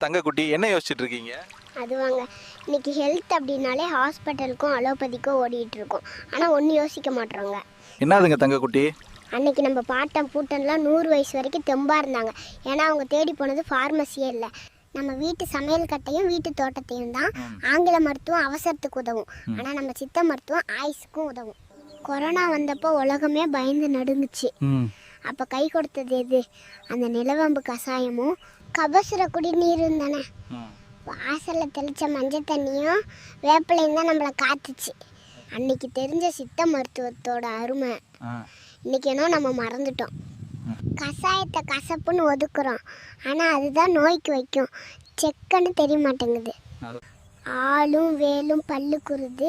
தங்கக்குட்டி என்ன யோசிச்சுட்டு இருக்கீங்க? அதுவாங்க, இன்னைக்கு ஹெல்த் அப்படின்னாலே ஹாஸ்பிட்டலுக்கும் அலோபதிக்கும் ஓடிட்டு இருக்கோம். ஆனால் ஒன்றும் யோசிக்க மாட்டோங்க. என்னதுங்க தங்கக்குட்டி? அன்னைக்கு நம்ம பாட்டம் பூட்டன்லாம் 100 வயசு வரைக்கும் தெம்பாக இருந்தாங்க. ஏன்னா அவங்க தேடி போனது ஃபார்மசியே இல்லை, நம்ம வீட்டு சமையல் கட்டையும் வீட்டு தோட்டத்தையும் தான். ஆங்கில மருத்துவம் அவசரத்துக்கு உதவும், ஆனால் நம்ம சித்த மருத்துவம் ஆயுசுக்கும் உதவும். கொரோனா வந்தப்போ உலகமே பயந்து நடுங்குச்சு. அப்போ கை கொடுத்தது எது? அந்த நிலவேம்பு கஷாயமும் கபசுர குடிநீரும் தானே. வாசலில் தெளித்த மஞ்சள் தண்ணியும் வேப்பிலையும் தான் நம்மளை காத்துச்சு. அன்னைக்கு தெரிஞ்ச சித்த மருத்துவத்தோட அருமை இன்னைக்கு என்ன நம்ம மறந்துட்டோம். கஷாயத்தை கசப்புன்னு ஒதுக்குறோம், ஆனால் அதுதான் நோய்க்கு வைக்கும். செக்குன்னு தெரிய மாட்டேங்குது. ஆளும் வேலும் பல்லு குருது,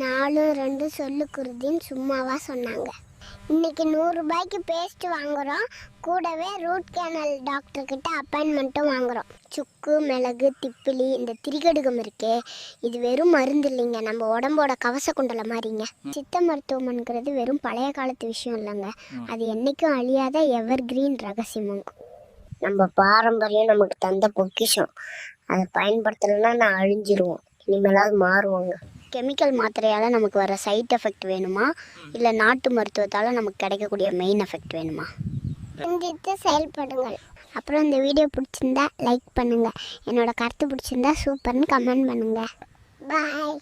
4 2 சொல்லு குருதின்னு சும்மாவா சொன்னாங்க. இன்னைக்கு 100 ரூபாய்க்கு பேஸ்ட் வாங்குகிறோம், கூடவே ரூட் கேனல் டாக்டர்கிட்ட அப்பாயின்மெண்ட்டும் வாங்குகிறோம். சுக்கு, மிளகு, திப்பிலி, இந்த திரிகடுகம் இருக்கே, இது வெறும் மருந்து இல்லைங்க, நம்ம உடம்போட கவச குண்டலை மாதிரிங்க. சித்த மருத்துவம்ங்கிறது வெறும் பழைய காலத்து விஷயம் இல்லைங்க, அது என்றைக்கும் அழியாத எவர் கிரீன் ரகசியமுங்க. நம்ம பாரம்பரியம் நமக்கு தந்த பொக்கிஷம், அதை பயன்படுத்தலைன்னா நான் அழிஞ்சிருவோம். இனிமேலாவது மாறுவாங்க. கெமிக்கல் மாத்திரையால் நமக்கு வர சைட் எஃபெக்ட் வேணுமா, இல்லை நாட்டு மருத்துவத்தால் நமக்கு கிடைக்கக்கூடிய மெயின் எஃபெக்ட் வேணுமா? சிந்தித்து செயல்படுங்கள். அப்புறம் இந்த வீடியோ பிடிச்சிருந்தா லைக் பண்ணுங்கள், என்னோட கருத்து பிடிச்சிருந்தா சூப்பர்னு கமெண்ட் பண்ணுங்கள். பாய்.